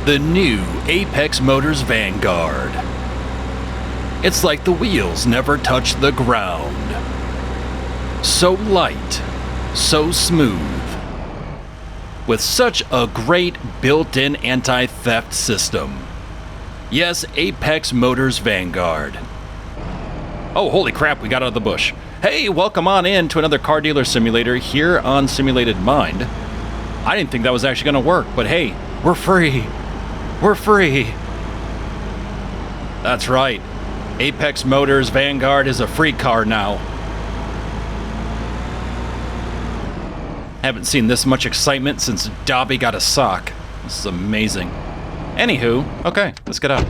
The new Apex Motors Vanguard. It's like the wheels never touch the ground. So light, so smooth. With such a great built-in anti-theft system. Yes, Apex Motors Vanguard. Oh, holy crap, we got out of the bush. Hey, welcome on in to another car dealer simulator here on Simulated Mind. I didn't think that was actually going to work, but hey, we're free. We're free. That's right. Apex Motors Vanguard is a free car now. Haven't seen this much excitement since Dobby got a sock. This is amazing. Anywho, okay, let's get out.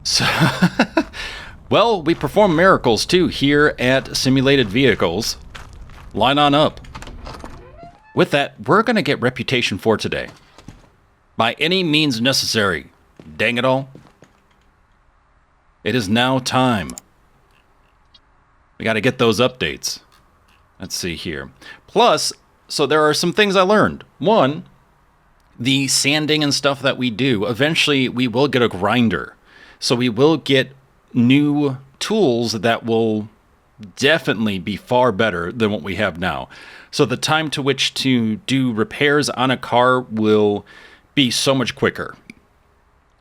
So, well, we perform miracles too here at Simulated Vehicles. Line on up. With that, we're going to get reputation for today. By any means necessary. Dang it all. It is now time. We got to get those updates. Let's see here. Plus, so there are some things I learned. One, the sanding and stuff that we do, eventually we will get a grinder. So we will get new tools that will definitely be far better than what we have now. So the time to which to do repairs on a car will be so much quicker.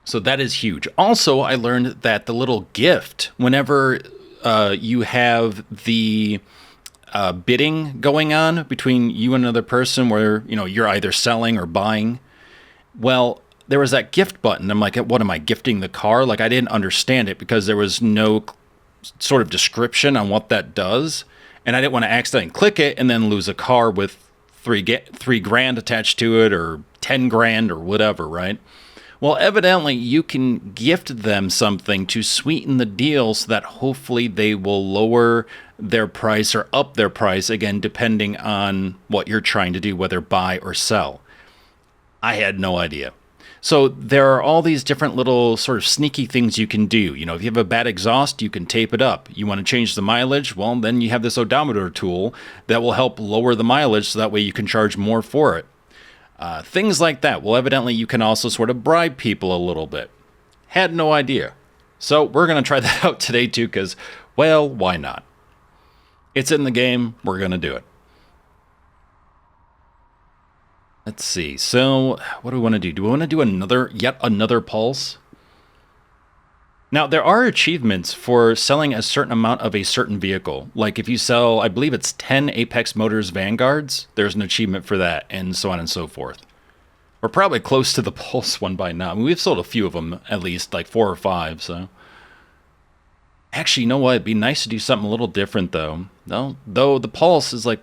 So that is huge. Also, I learned that the little gift, whenever you have the bidding going on between you and another person where, you know, you're either selling or buying, well, there was that gift button. I'm like, what am I gifting the car? Like, I didn't understand it because there was no sort of description on what that does. And I didn't want to accidentally click it and then lose a car with three grand attached to it or 10 grand or whatever, right? Well, evidently you can gift them something to sweeten the deal so that hopefully they will lower their price or up their price, again, depending on what you're trying to do, whether buy or sell. I had no idea. So there are all these different little sort of sneaky things you can do. You know, if you have a bad exhaust, you can tape it up. You want to change the mileage? Well, then you have this odometer tool that will help lower the mileage so that way you can charge more for it. Things like that. Well, evidently you can also sort of bribe people a little bit. Had no idea. So we're going to try that out today too because, well, why not? It's in the game. We're going to do it. Let's see. So what do we want to do? Do we want to do yet another pulse? Now, there are achievements for selling a certain amount of a certain vehicle. Like if you sell, I believe it's 10 Apex Motors Vanguards, there's an achievement for that, and so on and so forth. We're probably close to the Pulse one by now. I mean, we've sold a few of them, at least, like 4 or 5, so. Actually, you know what? It'd be nice to do something a little different, though. Though the Pulse is, like,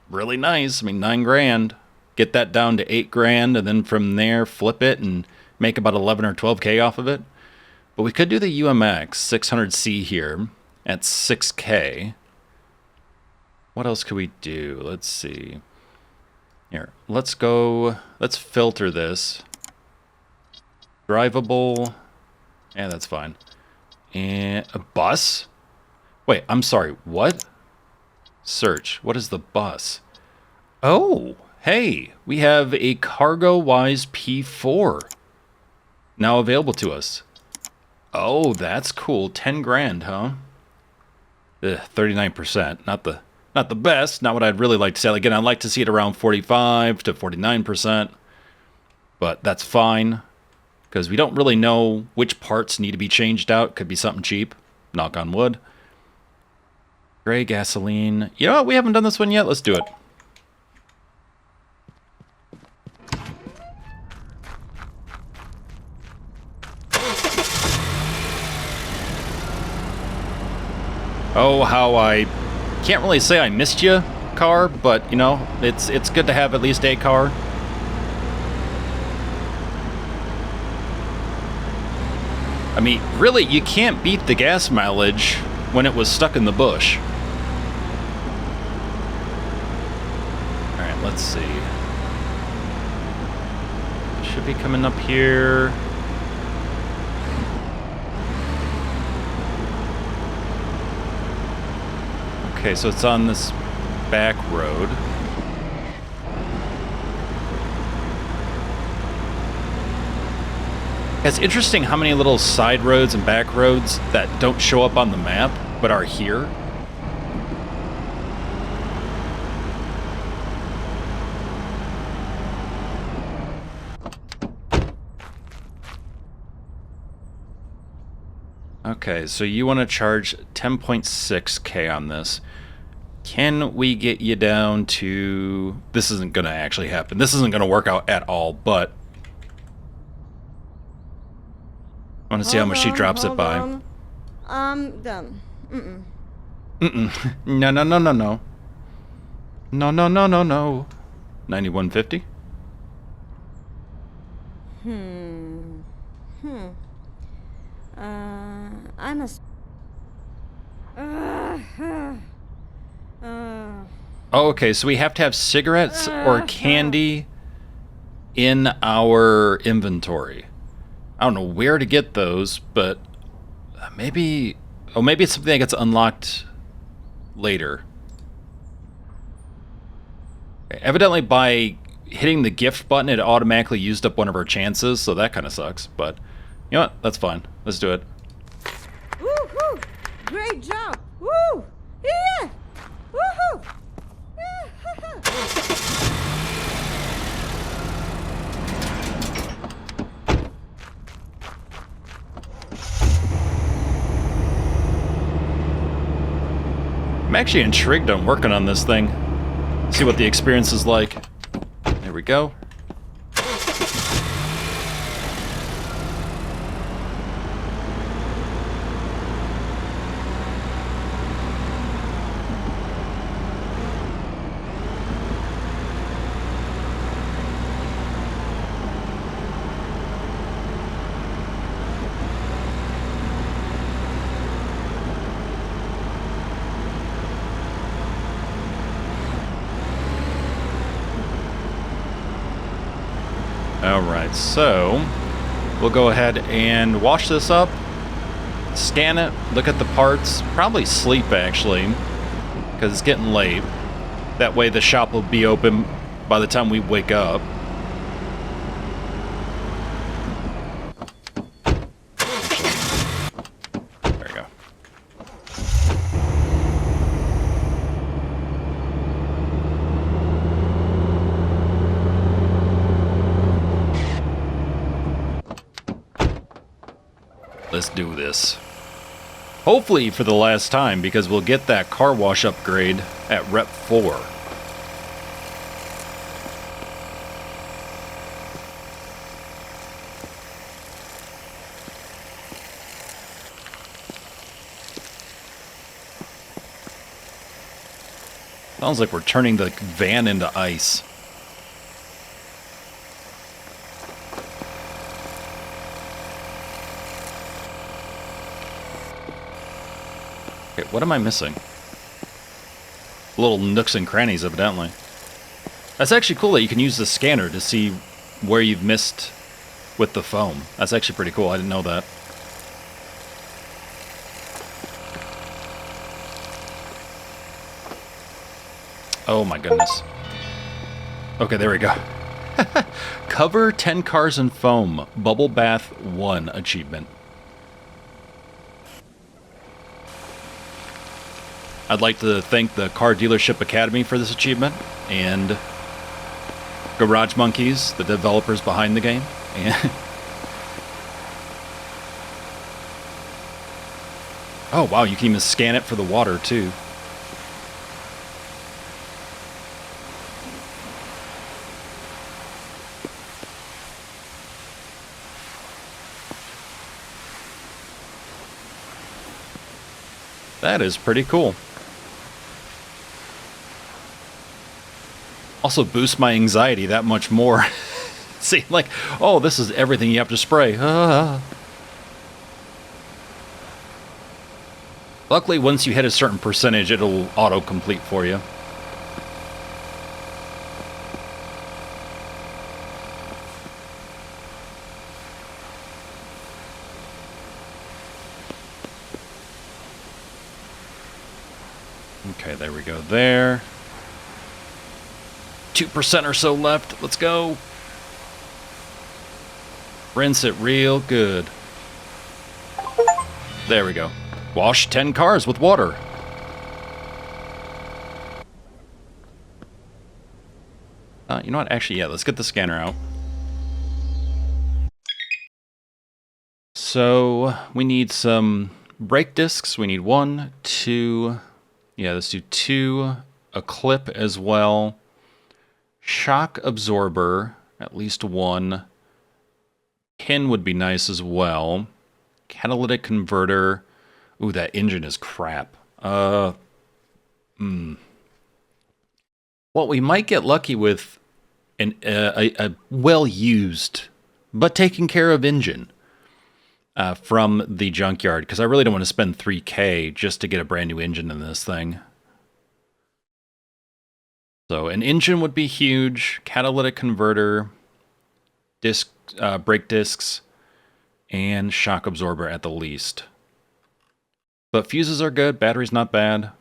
really nice. I mean, 9 grand. Get that down to 8 grand, and then from there, flip it and make about 11 or 12K off of it. But we could do the UMX 600C here at 6K. What else could we do? Let's see. Here, let's filter this. Drivable. Yeah, that's fine. And a bus? Wait, I'm sorry, what? Search. What is the bus? Oh, hey, we have a CargoWise P4 now available to us. Oh, that's cool. 10 grand, huh? 39%. Not the best. Not what I'd really like to sell. Again, I'd like to see it around 45 to 49%. But that's fine. Because we don't really know which parts need to be changed out. Could be something cheap. Knock on wood. Gray gasoline. You know what? We haven't done this one yet. Let's do it. Oh, how I can't really say I missed you, car, but, you know, it's good to have at least a car. I mean, really, you can't beat the gas mileage when it was stuck in the bush. All right, let's see. Should be coming up here. Okay, so it's on this back road. It's interesting how many little side roads and back roads that don't show up on the map, but are here. Okay, so you want to charge 10.6K on this. Can we get you down to... This isn't going to actually happen. This isn't going to work out at all, but... I want to see how much she drops it by. I'm done. No, no, no, no, no. No, no, no, no, no. 9150? I'm a... Oh, okay, so we have to have cigarettes or candy in our inventory. I don't know where to get those, but maybe... Oh, maybe it's something that gets unlocked later. Okay, evidently by hitting the gift button, it automatically used up one of our chances, so that kind of sucks. But, you know what? That's fine. Let's do it. Woohoo! Great job! Woo! Yeah! Woohoo! I'm actually intrigued on working on this thing. See what the experience is like. There we go. Alright, so we'll go ahead and wash this up, scan it, look at the parts, probably sleep actually, because it's getting late. That way the shop will be open by the time we wake up. There we go. Let's do this. Hopefully for the last time, because we'll get that car wash upgrade at Rep 4. Sounds like we're turning the van into ice. Okay, what am I missing? Little nooks and crannies, evidently. That's actually cool that you can use the scanner to see where you've missed with the foam. That's actually pretty cool. I didn't know that. Oh my goodness. Okay, there we go. Cover 10 cars in foam. Bubble Bath 1 achievement. I'd like to thank the Car Dealership Academy for this achievement, and Garage Monkeys, the developers behind the game. And oh wow, you can even scan it for the water too. That is pretty cool. Also boosts my anxiety that much more. See, like, oh, this is everything you have to spray. Luckily, once you hit a certain percentage, it'll auto-complete for you. Okay, there we go there. 2% or so left. Let's go. Rinse it real good. There we go. Wash 10 cars with water. You know what? Actually, yeah, let's get the scanner out. So, we need some brake discs. We need 1, 2... Yeah, let's do 2. A clip as well. Shock absorber, at least 1. Pin would be nice as well. Catalytic converter. Ooh, that engine is crap. Well, we might get lucky with a well-used, but taken care of engine from the junkyard, because I really don't want to spend $3K just to get a brand new engine in this thing. So an engine would be huge, catalytic converter, brake discs, and shock absorber at the least. But fuses are good, battery's not bad.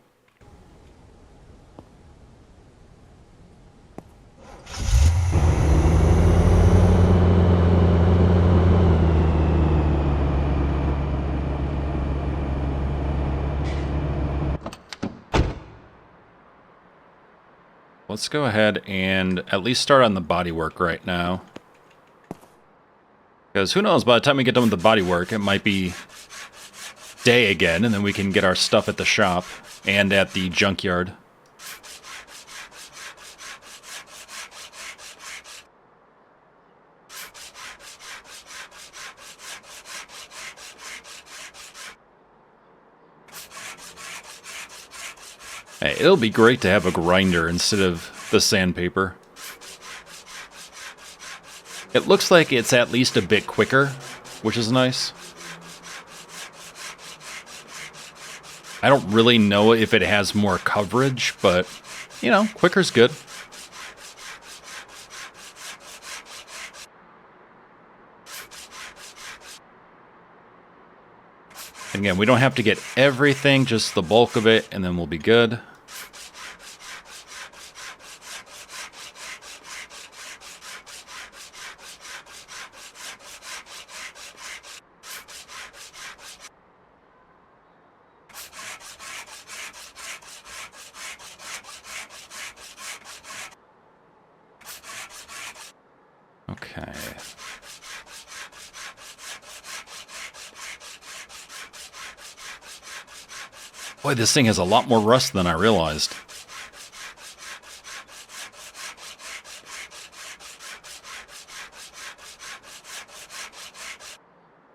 Let's go ahead and at least start on the bodywork right now. Because who knows, by the time we get done with the bodywork, it might be day again, and then we can get our stuff at the shop and at the junkyard. Hey, it'll be great to have a grinder instead of the sandpaper. It looks like it's at least a bit quicker, which is nice. I don't really know if it has more coverage, but, you know, quicker's good. And again, we don't have to get everything, just the bulk of it, and then we'll be good. Okay. Boy, this thing has a lot more rust than I realized.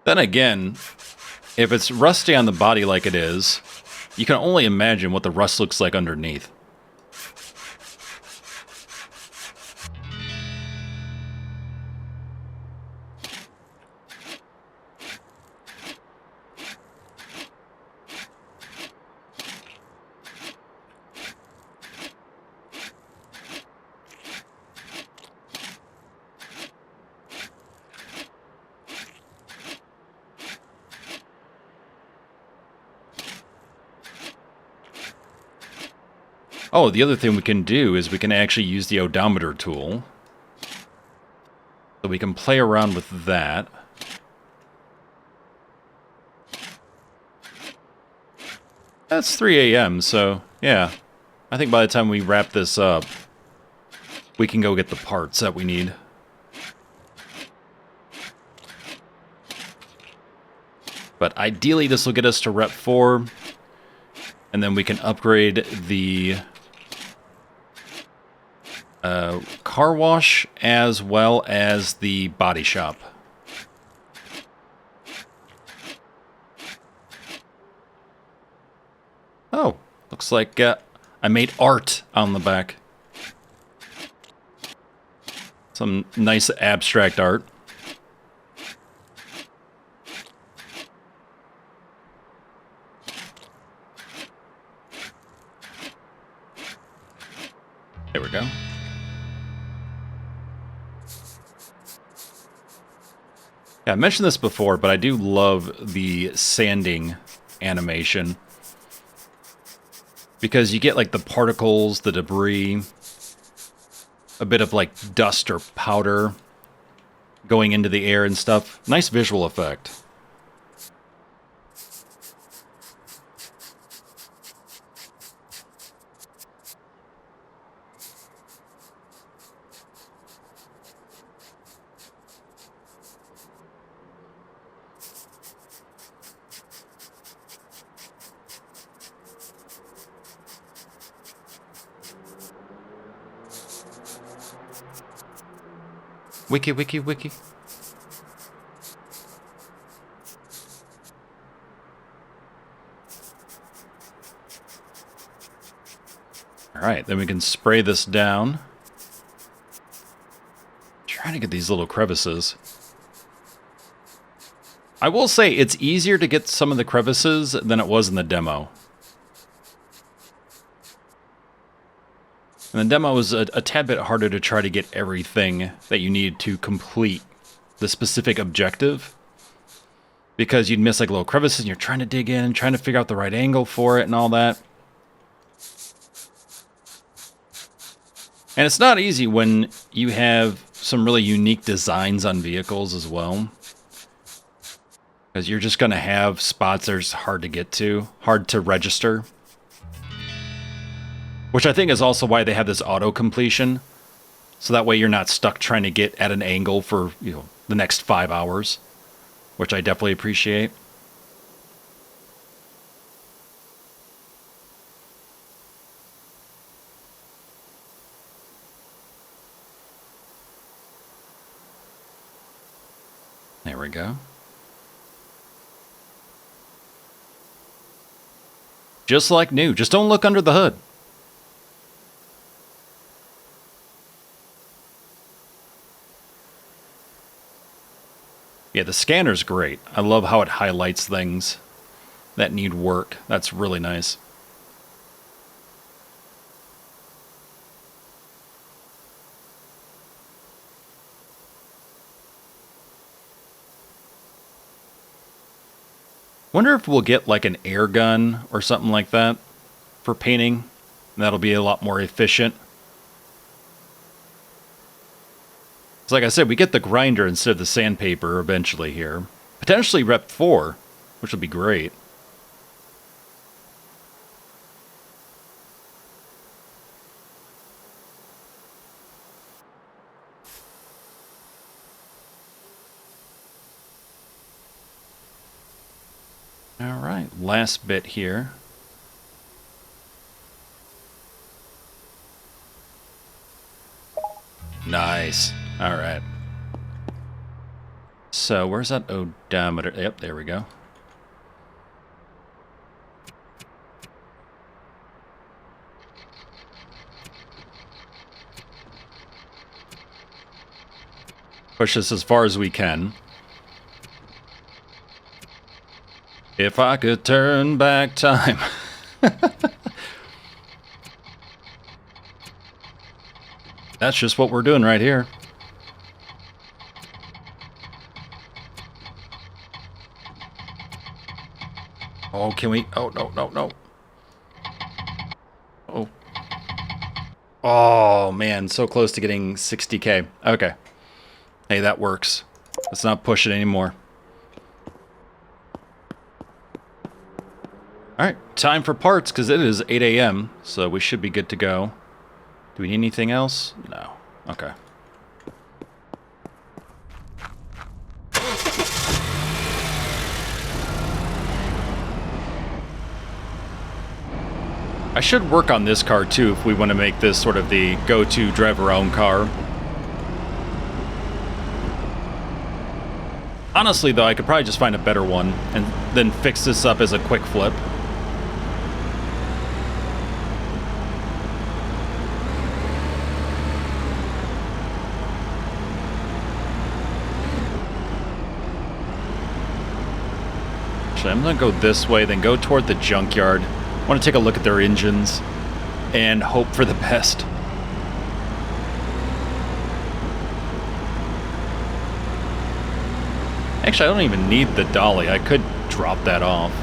Then again, if it's rusty on the body like it is, you can only imagine what the rust looks like underneath. Oh, the other thing we can do is we can actually use the odometer tool. So we can play around with that. That's 3 a.m., so yeah. I think by the time we wrap this up, we can go get the parts that we need. But ideally this will get us to Rep 4, and then we can upgrade the car wash as well as the body shop. Oh, looks like I made art on the back. Some nice abstract art. There we go. Yeah, I mentioned this before, but I do love the sanding animation. Because you get like the particles, the debris, a bit of like dust or powder going into the air and stuff. Nice visual effect. Wiki, wiki, wiki. Alright, then we can spray this down. Trying to get these little crevices. I will say it's easier to get some of the crevices than it was in the demo. And the demo was a tad bit harder to try to get everything that you need to complete the specific objective. Because you'd miss like little crevices and you're trying to dig in, trying to figure out the right angle for it and all that. And it's not easy when you have some really unique designs on vehicles as well. Because you're just going to have spots that are hard to get to, hard to register. Which I think is also why they have this auto-completion. So that way you're not stuck trying to get at an angle for, you know, the next 5 hours. Which I definitely appreciate. There we go. Just like new. Just don't look under the hood. Yeah, the scanner's great. I love how it highlights things that need work. That's really nice. Wonder if we'll get like an air gun or something like that for painting. That'll be a lot more efficient. So like I said, we get the grinder instead of the sandpaper eventually here. Potentially Rep 4, which would be great. All right, last bit here. Nice. All right. So where's that odometer? Yep, there we go. Push this as far as we can. If I could turn back time. That's just what we're doing right here. Oh, can we? Oh, no, no, no. Oh. Oh, man, so close to getting 60K. Okay. Hey, that works. Let's not push it anymore. Alright, time for parts, because it is 8 a.m., so we should be good to go. Do we need anything else? No. Okay. I should work on this car too if we want to make this sort of the go-to drive-our-own car. Honestly though, I could probably just find a better one and then fix this up as a quick flip. Actually, I'm going to go this way, then go toward the junkyard. I want to take a look at their engines and hope for the best. Actually, I don't even need the dolly. I could drop that off.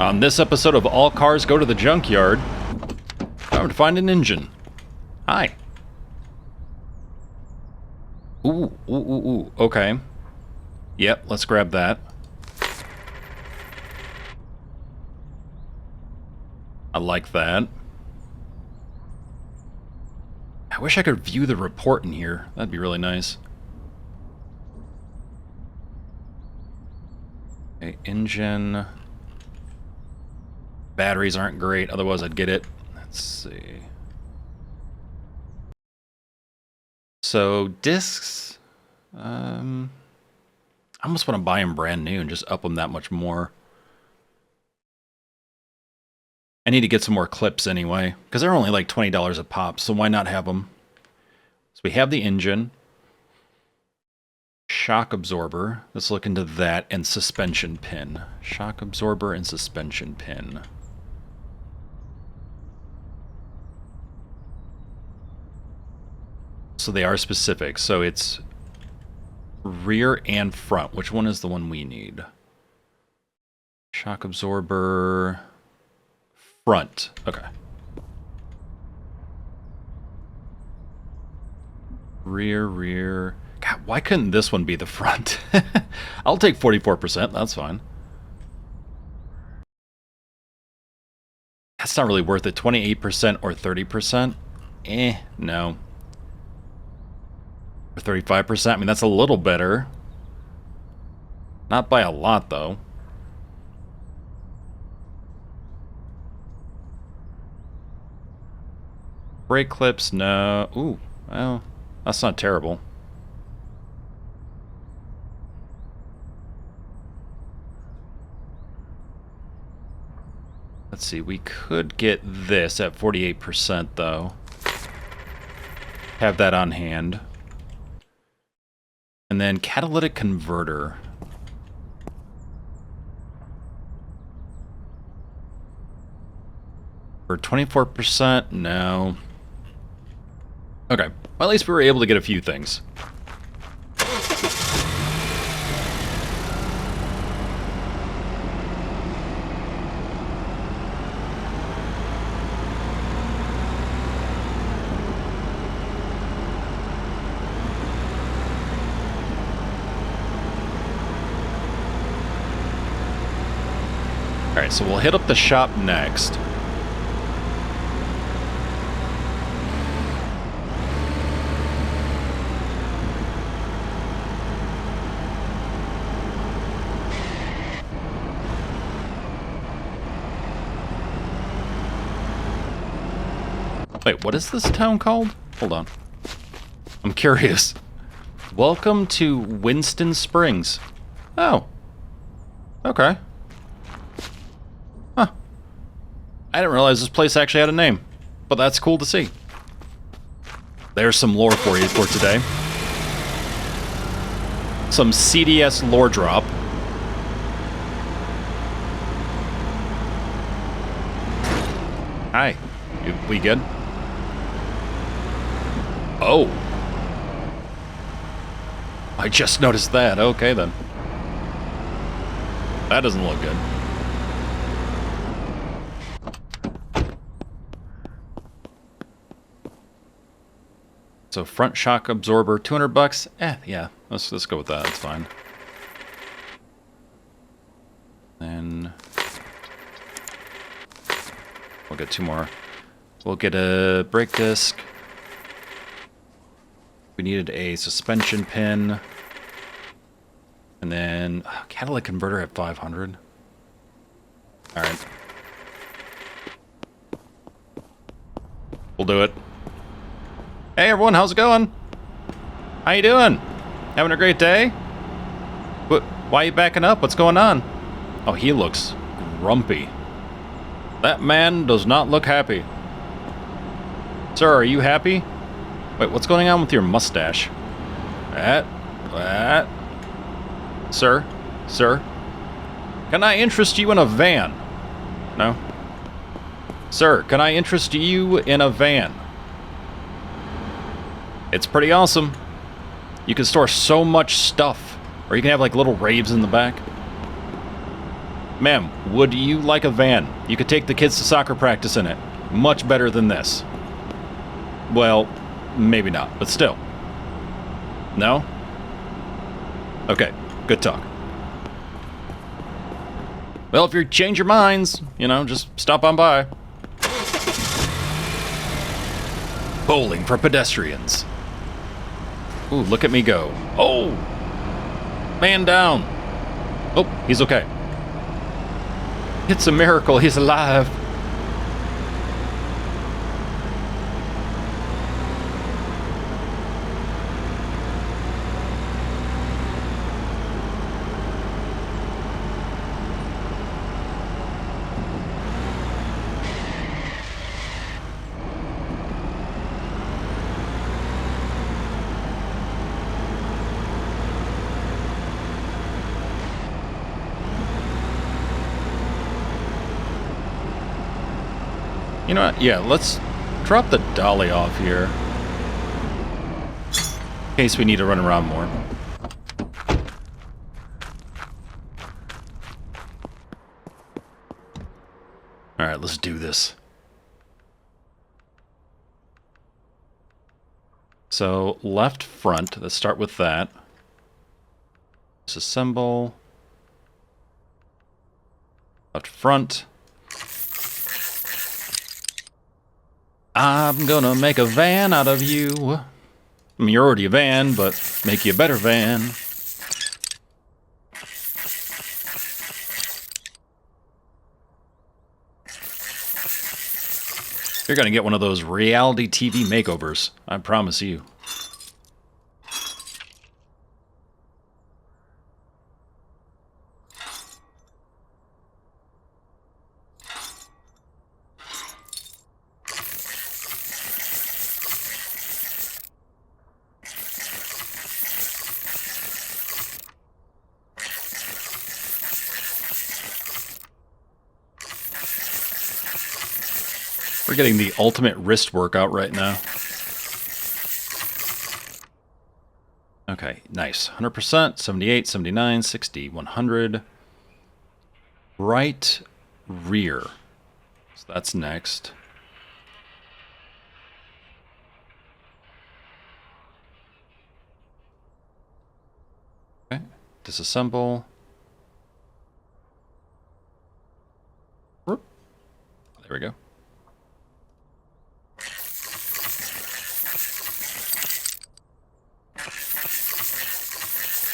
On this episode of All Cars Go to the Junkyard, time to find an engine. Hi. Ooh. Okay. Yep, let's grab that. I like that. I wish I could view the report in here. That'd be really nice. Okay, engine. Batteries aren't great, otherwise I'd get it. Let's see. So, discs. I almost want to buy them brand new and just up them that much more. I need to get some more clips anyway, because they're only like $20 a pop, so why not have them? So we have the engine. Shock absorber. Let's look into that, and suspension pin. Shock absorber and suspension pin. So they are specific. So it's rear and front. Which one is the one we need? Shock absorber... front. Okay. Rear. God, why couldn't this one be the front? I'll take 44%. That's fine. That's not really worth it. 28% or 30%? No. Or 35%? I mean, that's a little better. Not by a lot, though. Brake clips, no. Ooh, well, that's not terrible. Let's see, we could get this at 48%, though. Have that on hand. And then catalytic converter. For 24%, no. Okay, well, at least we were able to get a few things. Alright, so we'll hit up the shop next. Wait, what is this town called? Hold on. I'm curious. Welcome to Winston Springs. Oh. Okay. Huh. I didn't realize this place actually had a name, but that's cool to see. There's some lore for you for today. Some CDS lore drop. Hi. We good? Oh. I just noticed that. Okay, then. That doesn't look good. So front shock absorber, 200 bucks. Yeah. Let's go with that. That's fine. Then we'll get two more. We'll get a brake disc. We needed a suspension pin. And then catalytic converter at 500. All right. We'll do it. Hey everyone, how's it going? How you doing? Having a great day? Why are you backing up? What's going on? Oh, he looks grumpy. That man does not look happy. Sir, are you happy? Wait, what's going on with your mustache? That. Sir? Can I interest you in a van? No? Sir, can I interest you in a van? It's pretty awesome. You can store so much stuff. Or you can have like little raves in the back. Ma'am, would you like a van? You could take the kids to soccer practice in it. Much better than this. Well, maybe not, but still. No? Okay, good talk. Well, if you change your minds, you know, just stop on by. Bowling for pedestrians. Ooh, look at me go. Oh! Man down. Oh, he's okay. It's a miracle he's alive. You know what? Yeah, let's drop the dolly off here. In case we need to run around more. Alright, let's do this. So, left front. Let's start with that. Disassemble. Left front. I'm gonna make a van out of you. I mean, you're already a van, but make you a better van. You're gonna get one of those reality TV makeovers, I promise you. We're getting the ultimate wrist workout right now. Okay, nice. 100%, 78, 79, 60, 100. Right rear. So that's next. Okay, disassemble. Whoop. There we go.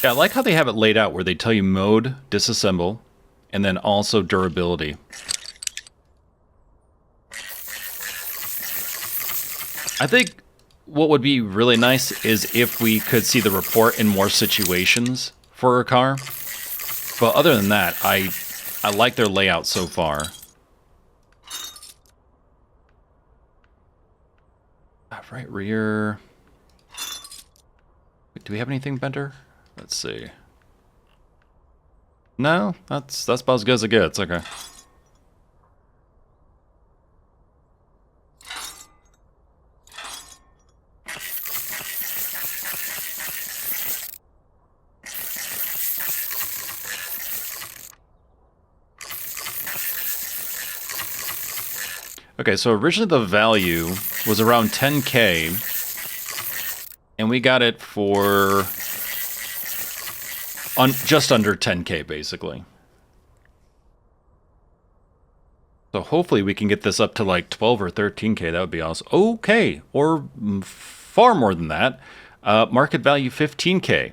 Yeah, I like how they have it laid out where they tell you mode, disassemble, and then also durability. I think what would be really nice is if we could see the report in more situations for a car. But other than that, I like their layout so far. Right rear. Wait, do we have anything better? Let's see. No, that's about as good as it gets. Okay. Okay, so originally the value was around 10K, and we got it for just under 10K, basically. So hopefully we can get this up to like 12 or 13K. That would be awesome. Okay, or far more than that. Market value 15K,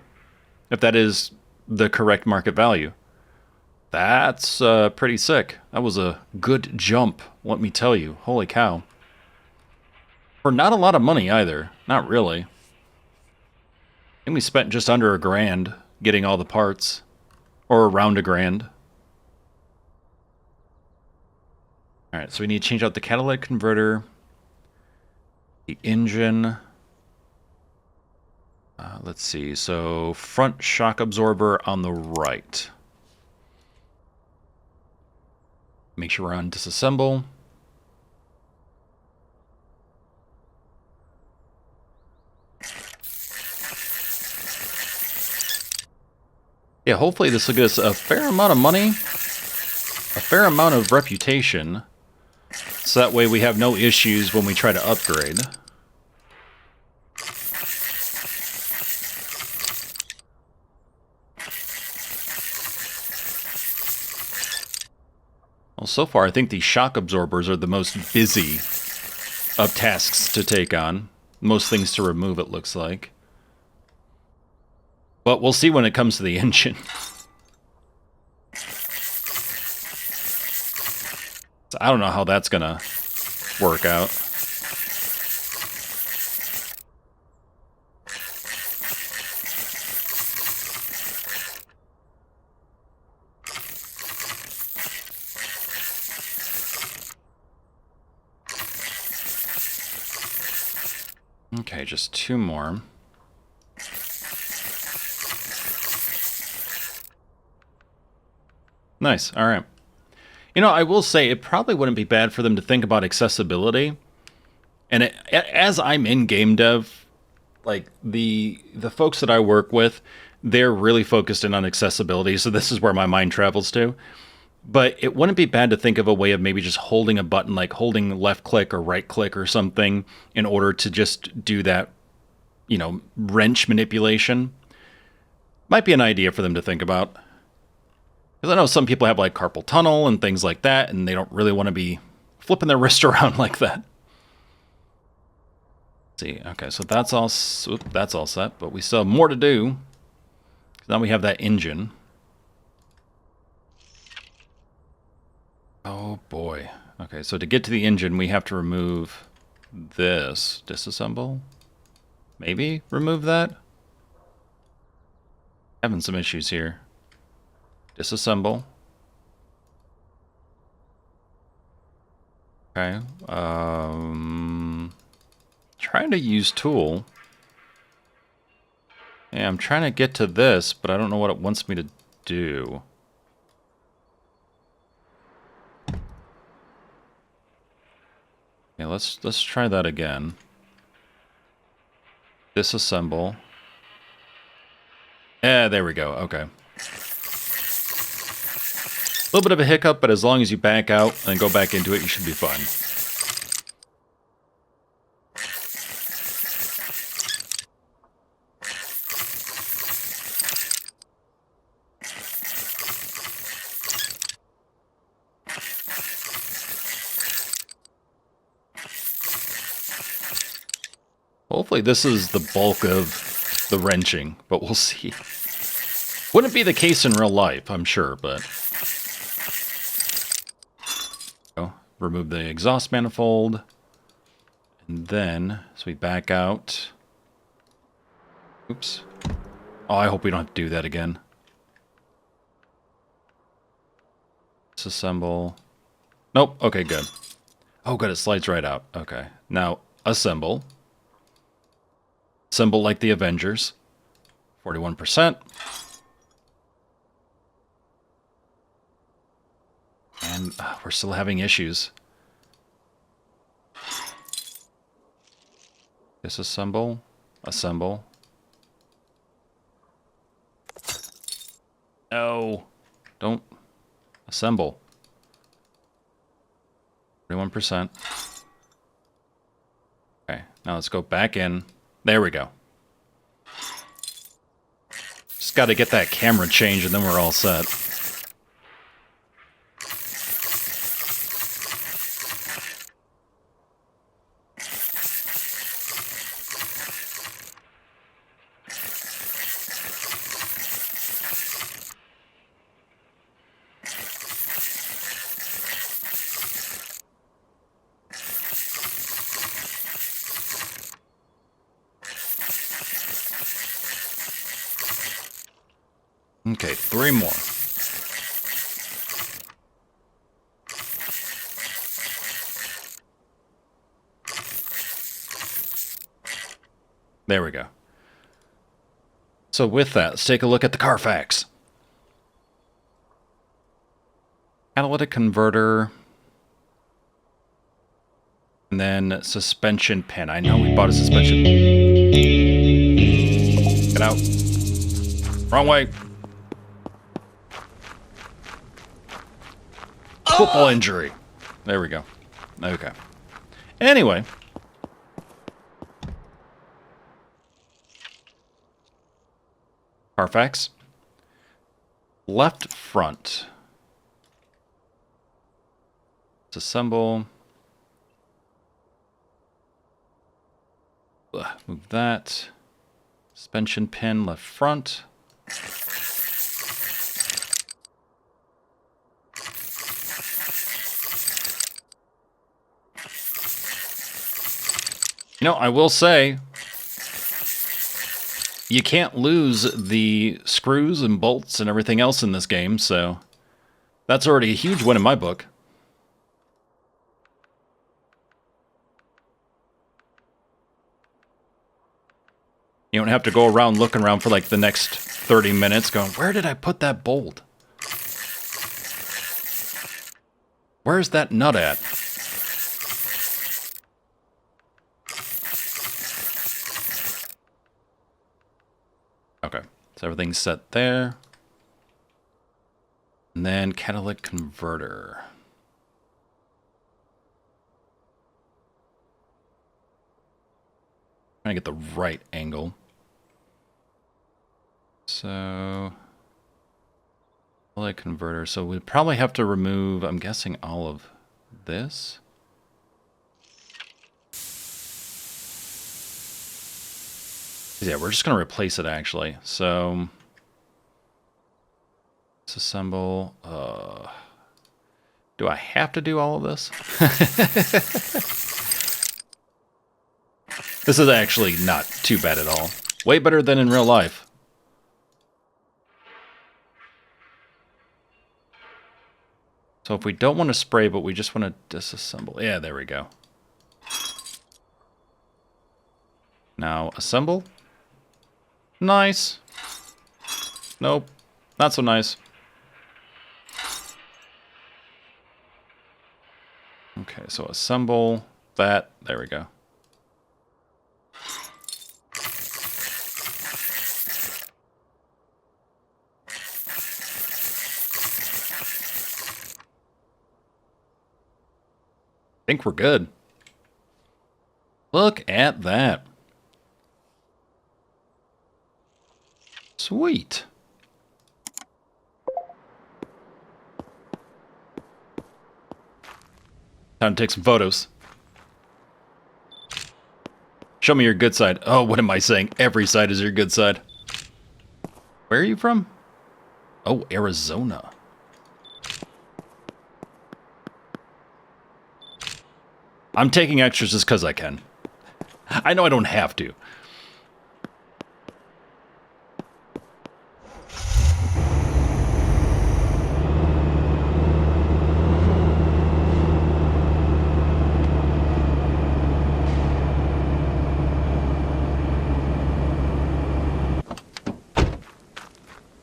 if that is the correct market value. That's pretty sick. That was a good jump, let me tell you. Holy cow. For not a lot of money either. Not really. I think we spent just under $1,000 getting all the parts. Or around $1,000. Alright, so we need to change out the catalytic converter. The engine. Let's see. So, front shock absorber on the right. Make sure we're on disassemble. Yeah, hopefully this will get us a fair amount of money. a fair amount of reputation, so that way we have no issues when we try to upgrade. Well, so far I think the shock absorbers are the most busy of tasks to take on. Most things to remove, it looks like. But we'll see when it comes to the engine. So I don't know how that's gonna work out. Okay, just 2 more. Nice, all right. You know, I will say it probably wouldn't be bad for them to think about accessibility. And as I'm in game dev, like the folks that I work with, they're really focused in on accessibility, so this is where my mind travels to. But it wouldn't be bad to think of a way of maybe just holding a button, like holding left click or right click or something, in order to just do that, you know, wrench manipulation. Might be an idea for them to think about. Because I know some people have like carpal tunnel and things like that, and they don't really want to be flipping their wrist around like that. Let's see, okay, so that's all set, but we still have more to do. Now we have that engine. Oh boy. Okay, so to get to the engine, we have to remove this. Disassemble? Maybe remove that? Having some issues here. Disassemble. Okay. Trying to use tool. Yeah, I'm trying to get to this, but I don't know what it wants me to do. Yeah, let's try that again. Disassemble. Yeah, there we go. Okay. A little bit of a hiccup, but as long as you back out and go back into it, you should be fine. Hopefully this is the bulk of the wrenching, but we'll see. Wouldn't be the case in real life, I'm sure, but... remove the exhaust manifold. And then, so we back out. Oops. Oh, I hope we don't have to do that again. Disassemble. Nope, okay, good. Oh, good, it slides right out. Okay, now assemble. Assemble like the Avengers. 41%. And we're still having issues. Disassemble. Assemble. No. Don't. Assemble. 41%. Okay, now let's go back in. There we go. Just got to get that camera changed and then we're all set. Okay, 3 more. There we go. So with that, let's take a look at the Carfax. Catalytic converter. And then suspension pin. I know we bought a suspension. Get out. Wrong way. Football injury. There we go. Okay. Anyway. Carfax. Left front. Disassemble. Move that. Suspension pin left front. You know, I will say, you can't lose the screws and bolts and everything else in this game, so that's already a huge win in my book. You don't have to go around looking around for like the next 30 minutes going, where did I put that bolt? Where's that nut at? Okay, so everything's set there. And then catalytic converter. Trying to get the right angle. So, catalytic converter. So we probably have to remove, I'm guessing, all of this. Yeah, we're just going to replace it, actually. So, disassemble. Do I have to do all of this? This is actually not too bad at all. Way better than in real life. So if we don't want to spray, but we just want to disassemble. Yeah, there we go. Now, assemble. Nice. Nope. Not so nice. Okay, so assemble that. There we go. I think we're good. Look at that. Sweet. Time to take some photos. Show me your good side. Oh, what am I saying? Every side is your good side. Where are you from? Oh, Arizona. I'm taking extras just because I can. I know I don't have to.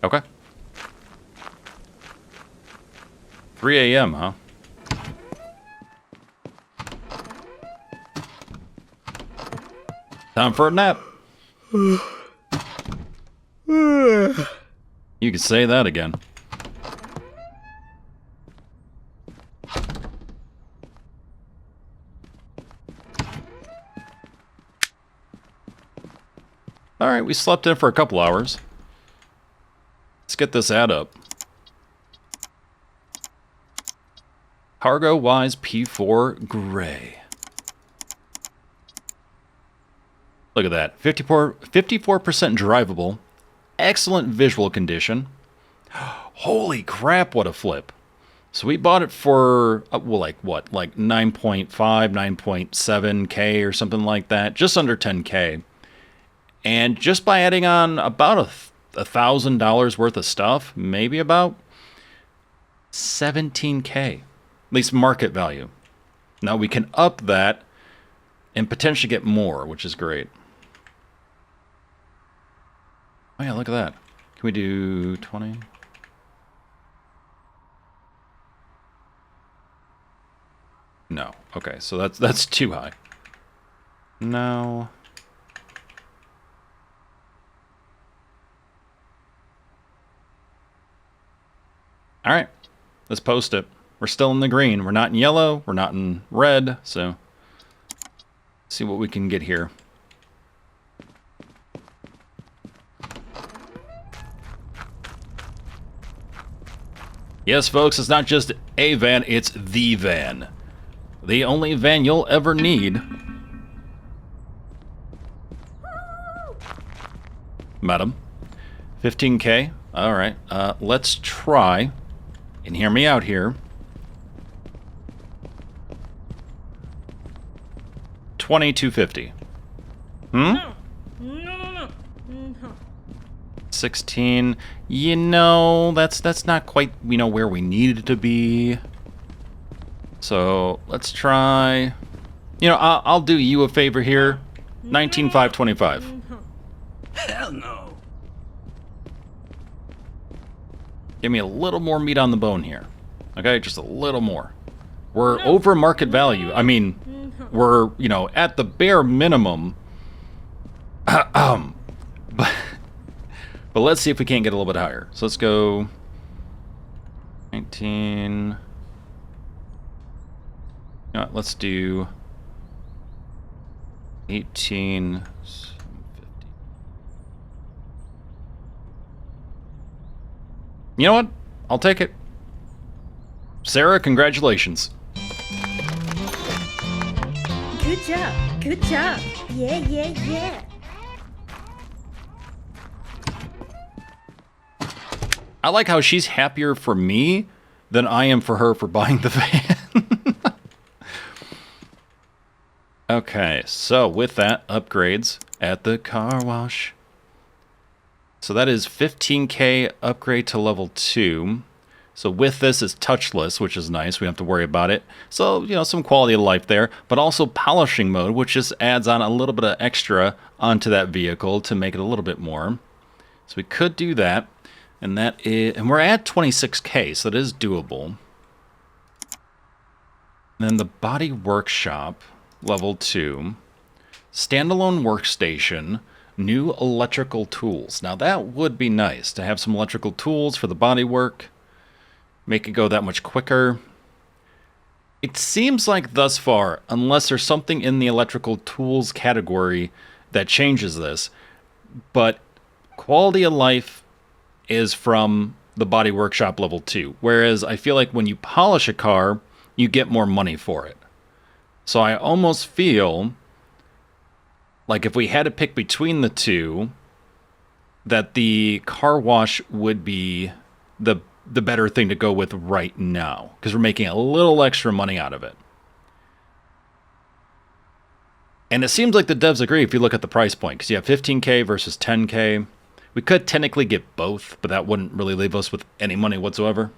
Okay. 3 a.m., huh? Time for a nap. You can say that again. Alright, we slept in for a couple hours. Let's get this ad up. Cargo Wise P4 Gray. Look at that. 54% drivable. Excellent visual condition. Holy crap, what a flip. So we bought it for, well, like what? Like 9.5, 9.7K or something like that. Just under 10K. And just by adding on about $1,000 worth of stuff, maybe about 17K. At least market value. Now we can up that and potentially get more, which is great. Oh yeah, look at that. Can we do 20? No. Okay, so that's too high. No. All right. Let's post it. We're still in the green. We're not in yellow. We're not in red. So, see what we can get here. Yes, folks, it's not just a van, it's the van. The only van you'll ever need. Madam. 15K. All right. Let's try, and hear me out here. 2250. No. 16. You know, that's not quite, where we needed to be. So let's try. I'll do you a favor here. 19,525. Hell no. Give me a little more meat on the bone here. Okay, just a little more. We're over market value. I mean, we're, at the bare minimum. But let's see if we can't get a little bit higher. So let's go 19. Let's do 18. You know what? I'll take it. Sarah, congratulations. Good job. Good job. Yeah, yeah, yeah. I like how she's happier for me than I am for her for buying the van. Okay, so with that, upgrades at the car wash. So that is 15K upgrade to level 2. So with this is touchless, which is nice. We don't have to worry about it. So, some quality of life there. But also polishing mode, which just adds on a little bit of extra onto that vehicle to make it a little bit more. So we could do that. And we're at 26K, so that is doable. And then the body workshop, level 2. Standalone workstation. New electrical tools. Now that would be nice to have some electrical tools for the body work. Make it go that much quicker. It seems like thus far, unless there's something in the electrical tools category that changes this, but quality of life is from the body workshop level 2. Whereas I feel like when you polish a car, you get more money for it. So I almost feel like if we had to pick between the two, that the car wash would be the better thing to go with right now, because we're making a little extra money out of it. And it seems like the devs agree if you look at the price point, because you have 15K versus 10K. We could technically get both, but that wouldn't really leave us with any money whatsoever.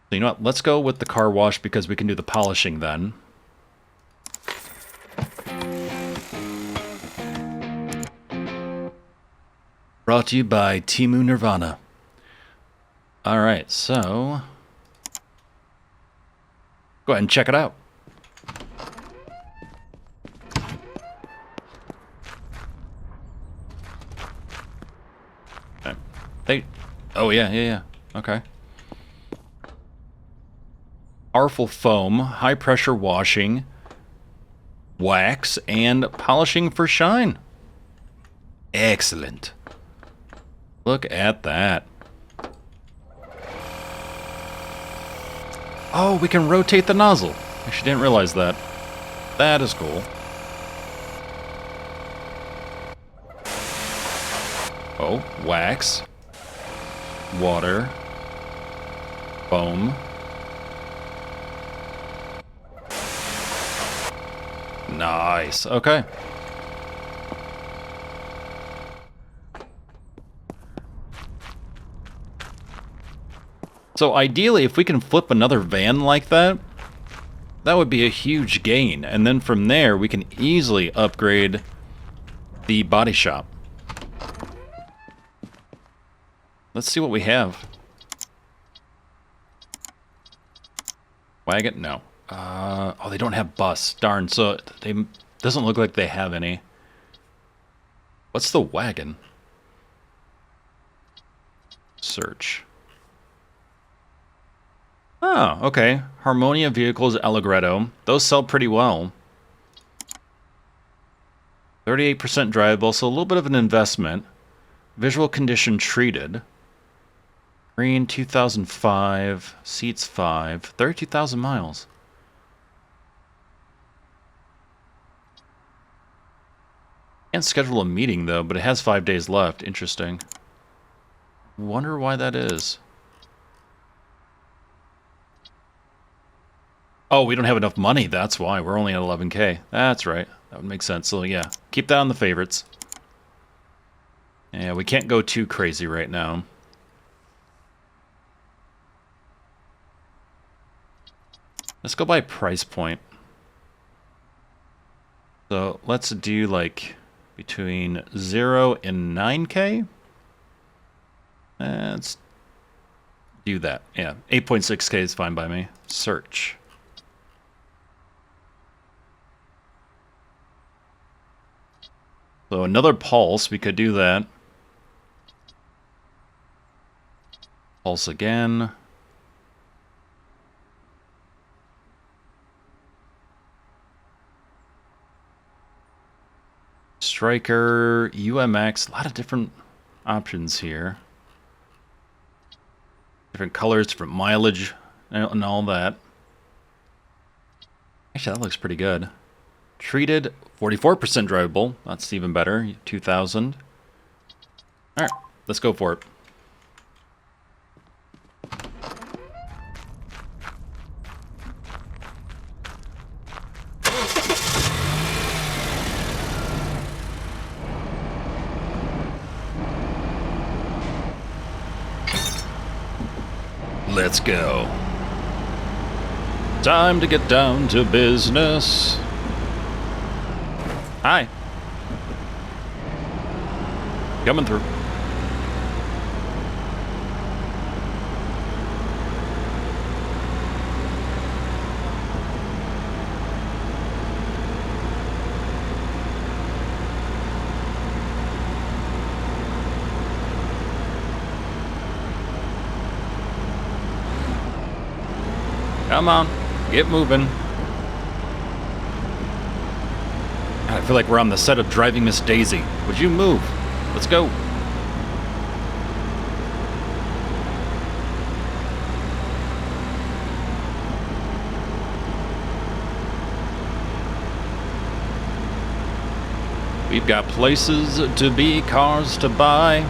So you know what? Let's go with the car wash because we can do the polishing then. Brought to you by Timu Nirvana. Alright, so go ahead and check it out. Okay. Oh yeah. Okay. Powerful foam, high pressure washing, wax, and polishing for shine. Excellent. Look at that. Oh, we can rotate the nozzle. Actually, didn't realize that. That is cool. Oh, wax. Water. Foam. Nice. Okay. So ideally, if we can flip another van like that, that would be a huge gain. And then from there, we can easily upgrade the body shop. Let's see what we have. Wagon? No. Oh, they don't have bus. Darn. So they doesn't look like they have any. What's the wagon? Search. Oh, okay. Harmonia vehicles Allegretto. Those sell pretty well. 38% drivable, so a little bit of an investment. Visual condition treated. Green 2005. Seats 5. 32,000 miles. Can't schedule a meeting though, but it has 5 days left. Interesting. Wonder why that is. Oh, we don't have enough money. That's why. We're only at 11K. That's right. That would make sense. So yeah, keep that on the favorites. Yeah, we can't go too crazy right now. Let's go by price point. So let's do like between 0 and 9K. Let's do that. Yeah, 8.6K is fine by me. Search. So another pulse, we could do that. Pulse again. Striker, UMX, a lot of different options here. Different colors, different mileage, and all that. Actually, that looks pretty good. Treated, 44% drivable. That's even better. 2,000. Alright, let's go for it. Let's go. Time to get down to business. Hi. Coming through. Come on, get moving. I feel like we're on the set of Driving Miss Daisy. Would you move? Let's go. We've got places to be, cars to buy.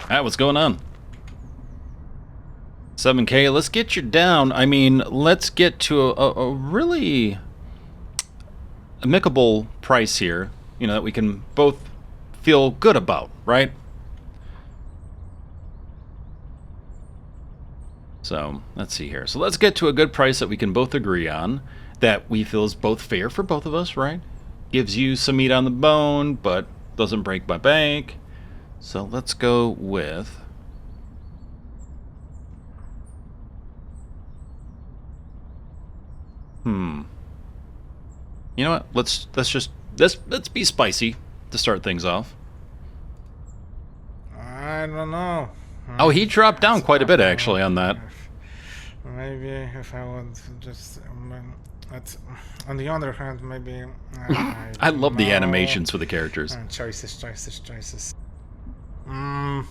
Alright, what's going on? 7K, let's get you down. I mean, let's get to a really amicable price here, you know, that we can both feel good about, right? So, let's see here. So let's get to a good price that we can both agree on, that we feel is both fair for both of us, right? Gives you some meat on the bone, but doesn't break my bank. So let's go with... You know what? Let's be spicy to start things off. I don't know. Oh, he dropped down quite a bit actually on that. Maybe if I would just... on the other hand, maybe... I love the know. animations for the characters. Choices. I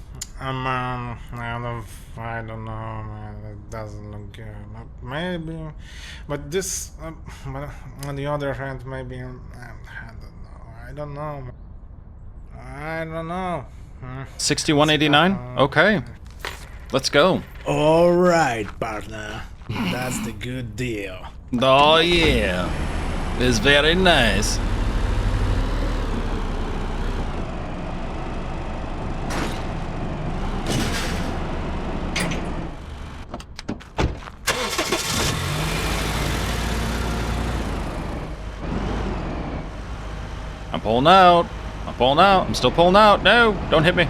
don't know, man. It doesn't look good. Maybe, but this. But on the other hand, maybe I don't know. 6189. Okay, let's go. All right, partner. That's the good deal. Oh yeah, it's very nice. I'm pulling out. I'm still pulling out. No, don't hit me.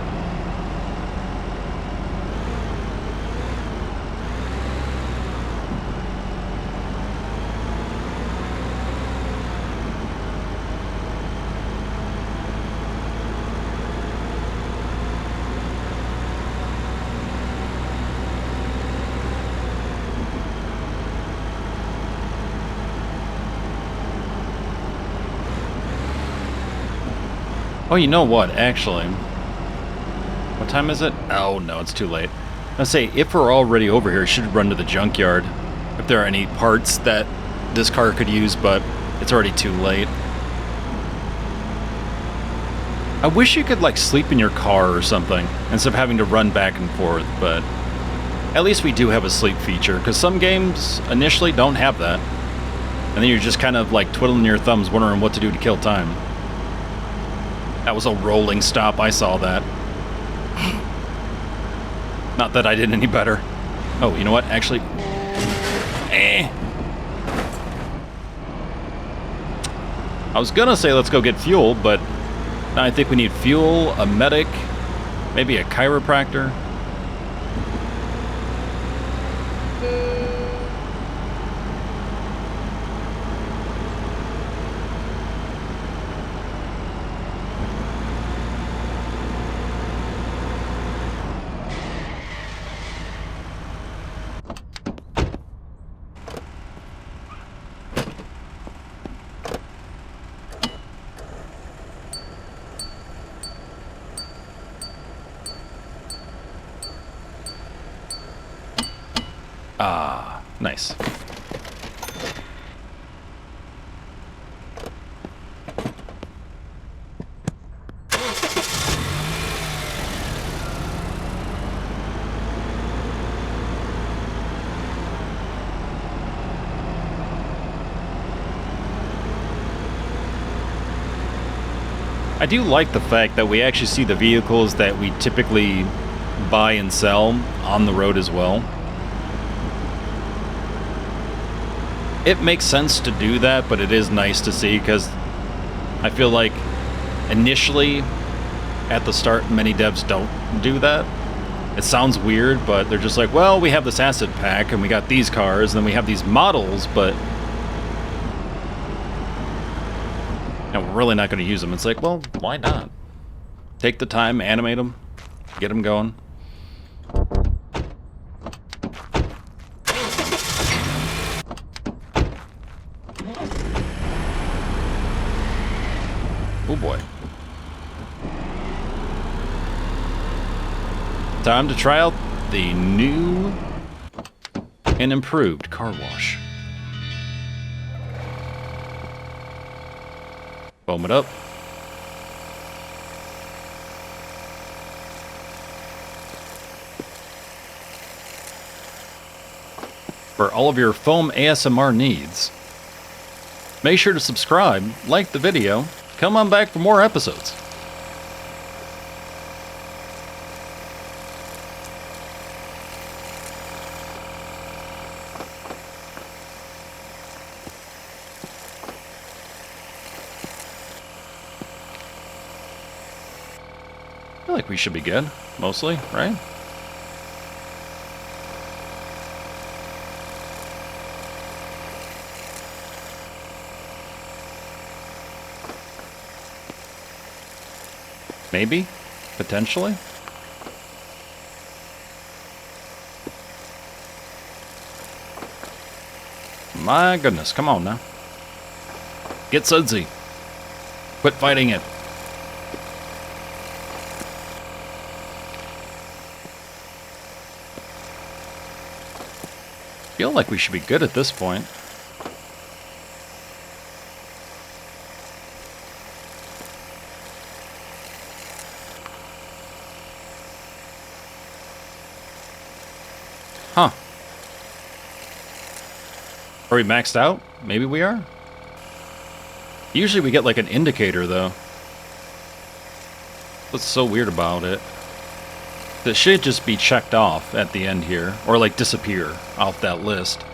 Oh, you know what, actually? What time is it? Oh, no, it's too late. I say, if we're already over here, we should run to the junkyard. If there are any parts that this car could use, but it's already too late. I wish you could, like, sleep in your car or something, instead of having to run back and forth, but at least we do have a sleep feature, because some games initially don't have that. And then you're just kind of, like, twiddling your thumbs, wondering what to do to kill time. That was a rolling stop, I saw that. Not that I did any better. Oh, you know what? Actually... I was gonna say let's go get fuel, but now I think we need fuel, a medic, maybe a chiropractor. Ah, nice. I do like the fact that we actually see the vehicles that we typically buy and sell on the road as well. It makes sense to do that, but it is nice to see because I feel like initially at the start many devs don't do that. It sounds weird, but they're just like, well, we have this asset pack and we got these cars and then we have these models, but and we're really not going to use them. It's like, well, why not? Take the time, animate them, get them going. Oh boy. Time to try out the new and improved car wash. Foam it up. For all of your foam ASMR needs. Make sure to subscribe, like the video, come on back for more episodes. I feel like we should be good, mostly, right? Maybe? Potentially? My goodness, come on now. Get sudsy. Quit fighting it. Feel like we should be good at this point. Huh. Are we maxed out? Maybe we are? Usually we get like an indicator though. What's so weird about it? That should just be checked off at the end here, or like disappear off that list.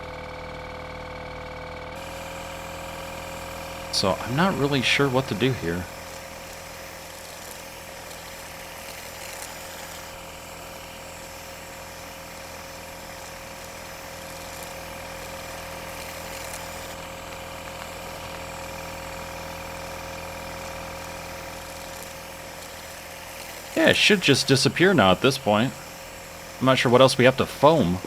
So I'm not really sure what to do here. Yeah, it should just disappear now at this point. I'm not sure what else we have to foam.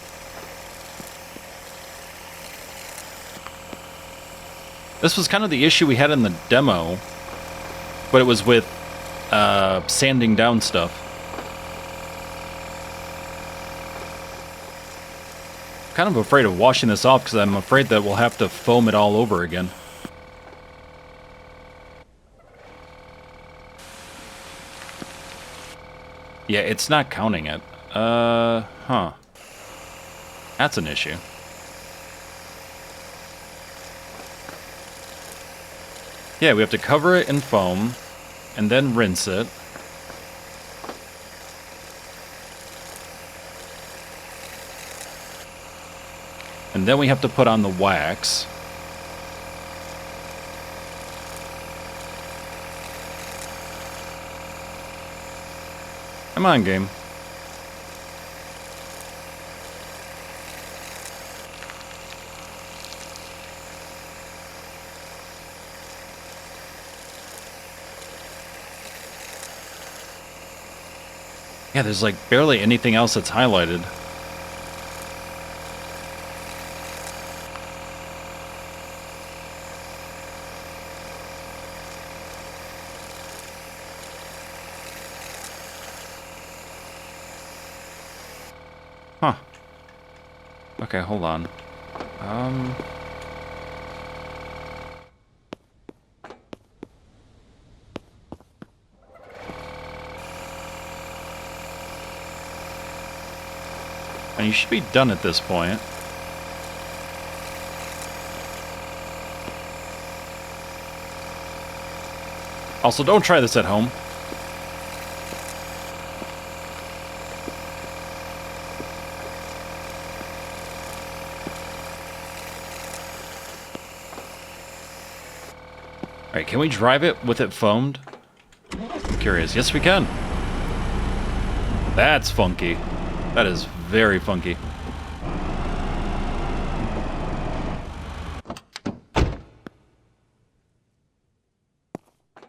This was kind of the issue we had in the demo, but it was with sanding down stuff. Kind of afraid of washing this off because I'm afraid that we'll have to foam it all over again. Yeah, it's not counting it. Huh. That's an issue. Yeah, we have to cover it in foam and then rinse it. And then we have to put on the wax. Come on, game. Yeah, there's like barely anything else that's highlighted. Huh. Okay, hold on. And you should be done at this point. Also, don't try this at home. Alright, can we drive it with it foamed? I'm curious. Yes, we can. That's funky. That is very funky.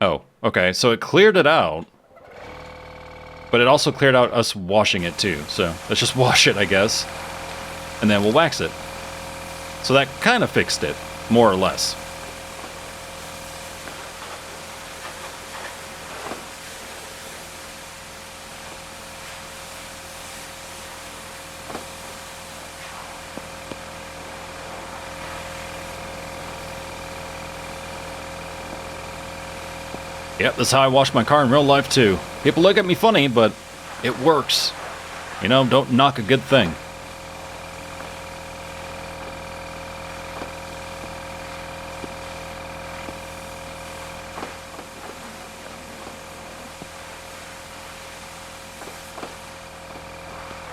Oh, okay. So it cleared it out. But it also cleared out us washing it too. So let's just wash it, I guess. And then we'll wax it. So that kind of fixed it, more or less. Yep, that's how I wash my car in real life, too. People look at me funny, but it works. You know, don't knock a good thing.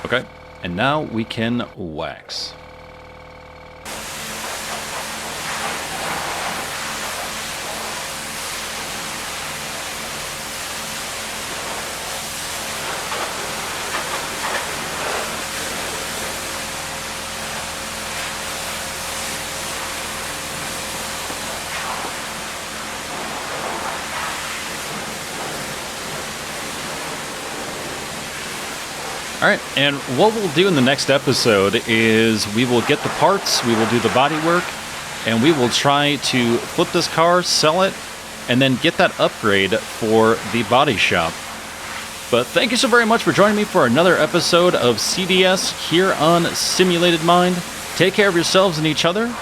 Okay, and now we can wax. Alright, and what we'll do in the next episode is we will get the parts, we will do the body work, and we will try to flip this car, sell it, and then get that upgrade for the body shop. But thank you so very much for joining me for another episode of CDS here on Simulated Mind. Take care of yourselves and each other,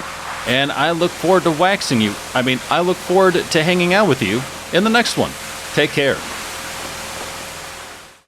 and I look forward to waxing you. I look forward to hanging out with you in the next one. Take care.